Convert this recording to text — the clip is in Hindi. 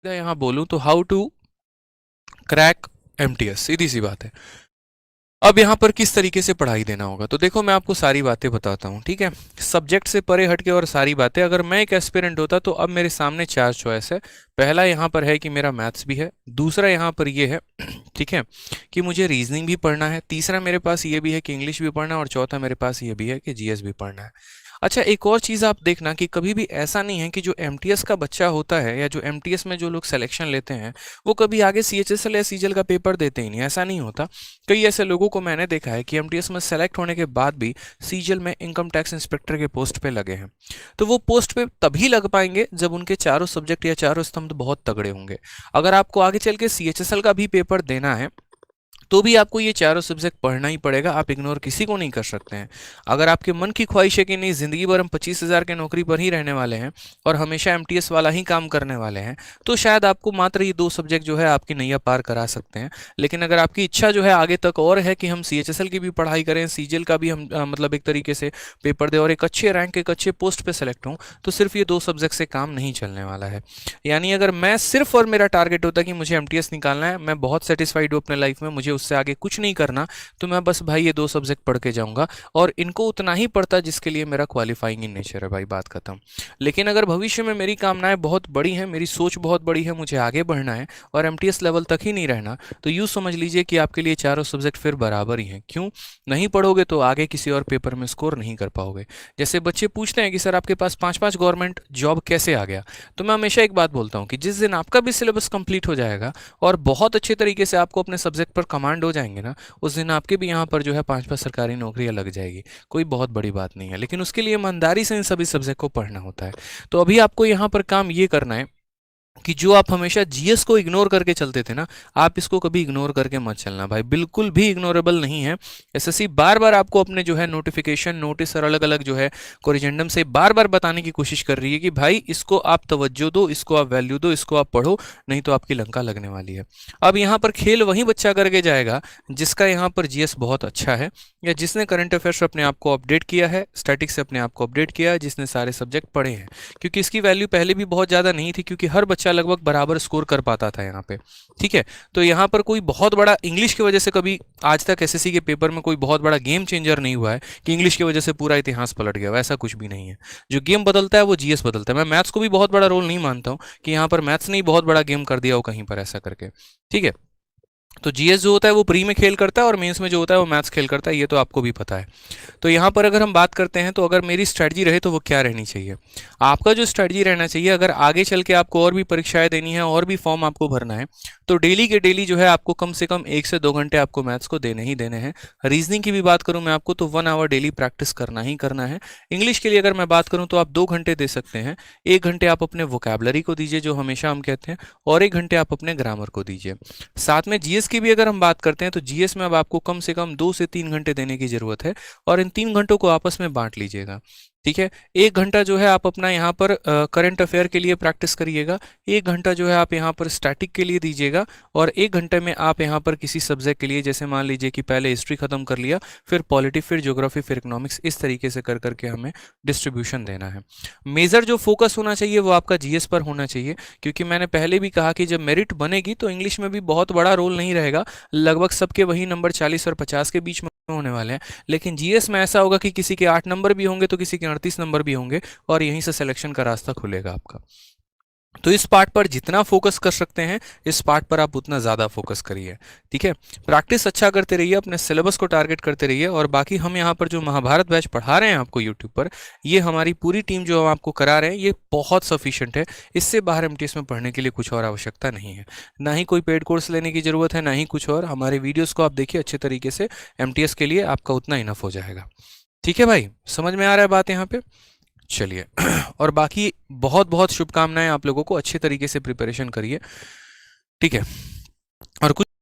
यहाँ बोलूँ तो हाउ टू क्रैक एमटीएस, सीधी सी बात है। अब यहाँ पर किस तरीके से पढ़ाई देना होगा, तो देखो मैं आपको सारी बातें बताता हूँ, ठीक है। सब्जेक्ट से परे हटके और सारी बातें, अगर मैं एक एस्पिरेंट होता तो अब मेरे सामने चार चॉइस है। पहला यहाँ पर है कि मेरा मैथ्स भी है, दूसरा यहाँ पर ये है ठीक है कि मुझे रीजनिंग भी पढ़ना है, तीसरा मेरे पास ये भी है कि इंग्लिश भी पढ़ना है, और चौथा मेरे पास ये भी है कि जीएस भी पढ़ना है। अच्छा, एक और चीज़ आप देखना कि कभी भी ऐसा नहीं है कि जो एमटीएस का बच्चा होता है या जो एमटीएस में जो लोग सिलेक्शन लेते हैं वो कभी आगे सीएचएसएल या सीजीएल का पेपर देते ही नहीं, ऐसा नहीं होता। कई ऐसे लोगों को मैंने देखा है कि एमटीएस में सेलेक्ट होने के बाद भी सीजीएल में इनकम टैक्स इंस्पेक्टर के पोस्ट पे लगे हैं। तो वो पोस्ट पे तभी लग पाएंगे जब उनके चारों सब्जेक्ट या चारों स्तंभ बहुत तगड़े होंगे। अगर आपको आगे चल के सीएचएसएल का भी पेपर देना है तो भी आपको ये चारों सब्जेक्ट पढ़ना ही पड़ेगा, आप इग्नोर किसी को नहीं कर सकते हैं। अगर आपके मन की ख्वाहिश है कि नहीं जिंदगी भर हम 25,000 के नौकरी पर ही रहने वाले हैं और हमेशा एमटीएस वाला ही काम करने वाले हैं, तो शायद आपको मात्र ये दो सब्जेक्ट जो है आपकी नैया पार करा सकते हैं। लेकिन अगर आपकी इच्छा जो है आगे तक और है कि हम सीएचएसएल की भी पढ़ाई करें, सीजीएल का भी हम मतलब एक तरीके से पेपर दें और एक अच्छे रैंक एक अच्छे पोस्ट पर सेलेक्ट हों, तो सिर्फ ये दो सब्जेक्ट से काम नहीं चलने वाला है। यानी अगर मैं सिर्फ और मेरा टारगेट होता कि मुझे एमटीएस निकालना है, मैं बहुत सेटिस्फाइड हूँ अपने लाइफ में, मुझे उससे आगे कुछ नहीं करना, तो मैं बस भाई ये दो सब्जेक्ट पढ़ के जाऊंगा और इनको उतना ही पढ़ता जिसके लिए मेरा क्वालिफाइंग इन नेचर है, भाई बात खत्म। लेकिन अगर भविष्य में मेरी कामनाएं बहुत बड़ी हैं, मेरी सोच बहुत बड़ी है, मुझे आगे बढ़ना है और एमटीएस लेवल तक ही नहीं रहना, तो यूँ समझ लीजिए कि आपके लिए चारों सब्जेक्ट फिर बराबर ही हैं। क्यों? नहीं पढ़ोगे तो आगे किसी और पेपर में स्कोर नहीं कर पाओगे। जैसे बच्चे पूछते हैं कि सर आपके पास 5-5 गवर्नमेंट जॉब कैसे आ गया, तो मैं हमेशा एक बात बोलता हूँ कि जिस दिन आपका भी सिलेबस कंप्लीट हो जाएगा और बहुत अच्छे तरीके से आपको अपने सब्जेक्ट पर कमांड हो जाएंगे ना, उस दिन आपके भी यहाँ पर जो है 5-5 सरकारी नौकरियां लग जाएगी। कोई बहुत बड़ी बात नहीं है, लेकिन उसके लिए ईमानदारी से इन सभी सब्जेक्ट को पढ़ना होता है। तो अभी आपको यहाँ पर काम ये करना है कि जो आप हमेशा जीएस को इग्नोर करके चलते थे ना, आप इसको कभी इग्नोर करके मत चलना भाई, बिल्कुल भी इग्नोरेबल नहीं है। एसएससी बार बार आपको अपने जो है नोटिफिकेशन नोटिस और अलग अलग जो है कोरिजेंडम से बार बार बताने की कोशिश कर रही है कि भाई इसको आप तवज्जो दो, इसको आप वैल्यू दो, इसको आप पढ़ो, नहीं तो आपकी लंका लगने वाली है। अब यहाँ पर खेल वही बच्चा करके जाएगा जिसका यहाँ पर जीएस बहुत अच्छा है, या जिसने करंट अफेयर्स अपने आप को अपडेट किया है, स्टैटिक्स से अपने आप को अपडेट किया है, जिसने सारे सब्जेक्ट पढ़े हैं। क्योंकि इसकी वैल्यू पहले भी बहुत ज़्यादा नहीं थी, क्योंकि हर बच्चा लगभग बराबर स्कोर कर पाता था यहाँ पे, ठीक है। तो यहाँ पर कोई बहुत बड़ा इंग्लिश की वजह से कभी आज तक एसएससी के पेपर में कोई बहुत बड़ा गेम चेंजर नहीं हुआ है कि इंग्लिश की वजह से पूरा इतिहास पलट गया, वैसा कुछ भी नहीं है। जो गेम बदलता है वो जीएस बदलता है। मैं मैथ्स को भी बहुत बड़ा रोल नहीं मानता हूँ कि यहाँ पर मैथ्स ने ही बहुत बड़ा गेम कर दिया हो कहीं पर ऐसा करके, ठीक है। तो जीएस जो होता है वो प्री में खेल करता है और मेंस में जो होता है वो मैथ्स खेल करता है, ये तो आपको भी पता है। तो यहाँ पर अगर हम बात करते हैं तो अगर मेरी स्ट्रेटजी रहे तो वो क्या रहनी चाहिए, आपका जो स्ट्रेटजी रहना चाहिए, अगर आगे चल के आपको और भी परीक्षाएं देनी है और भी फॉर्म आपको भरना है, तो डेली के डेली जो है आपको कम से कम 1 से 2 घंटे आपको मैथ्स को देने ही देने हैं। रीजनिंग की भी बात करूं मैं आपको तो 1 आवर डेली प्रैक्टिस करना ही करना है। इंग्लिश के लिए अगर मैं बात करूं तो आप 2 घंटे दे सकते हैं। 1 घंटे आप अपने वोकैबलरी को दीजिए जो हमेशा हम कहते हैं, और 1 घंटे आप अपने ग्रामर को दीजिए। साथ में जीएस की भी अगर हम बात करते हैं तो जीएस में अब आपको कम से कम 2 से 3 घंटे देने की जरूरत है, और इन 3 घंटों को आपस में बांट लीजिएगा, ठीक है। 1 घंटा जो है आप अपना यहाँ पर करंट अफेयर के लिए प्रैक्टिस करिएगा, 1 घंटा जो है आप यहाँ पर स्टैटिक के लिए दीजिएगा, और 1 घंटे में आप यहाँ पर किसी सब्जेक्ट के लिए, जैसे मान लीजिए कि पहले हिस्ट्री खत्म कर लिया, फिर पॉलिटी, फिर ज्योग्राफी, फिर इकोनॉमिक्स, इस तरीके से कर करके हमें डिस्ट्रीब्यूशन देना है। मेजर जो फोकस होना चाहिए वो आपका जीएस पर होना चाहिए, क्योंकि मैंने पहले भी कहा कि जब मेरिट बनेगी तो इंग्लिश में भी बहुत बड़ा रोल नहीं रहेगा, लगभग सबके वही नंबर 40 और 50 के बीच में होने वाले हैं। लेकिन जीएस में ऐसा होगा कि किसी के 8 नंबर भी होंगे तो किसी के 38 नंबर भी होंगे, और यहीं से सिलेक्शन का रास्ता खुलेगा आपका। तो इस पार्ट पर जितना फोकस कर सकते हैं, इस पार्ट पर आप उतना ज़्यादा फोकस करिए, ठीक है। प्रैक्टिस अच्छा करते रहिए, अपने सिलेबस को टारगेट करते रहिए, और बाकी हम यहाँ पर जो महाभारत बैच पढ़ा रहे हैं आपको यूट्यूब पर, ये हमारी पूरी टीम जो हम आपको करा रहे हैं ये बहुत सफिशिएंट है। इससे बाहर एमटीएस में पढ़ने के लिए कुछ और आवश्यकता नहीं है, ना ही कोई पेड कोर्स लेने की ज़रूरत है, ना ही कुछ और। हमारे वीडियोज़ को आप देखिए अच्छे तरीके से, एमटीएस के लिए आपका उतना इनफ हो जाएगा, ठीक है भाई। समझ में आ रहा है बात यहाँ पे? चलिए और बाकी बहुत बहुत शुभकामनाएं आप लोगों को, अच्छे तरीके से प्रिपरेशन करिए, ठीक है। और कुछ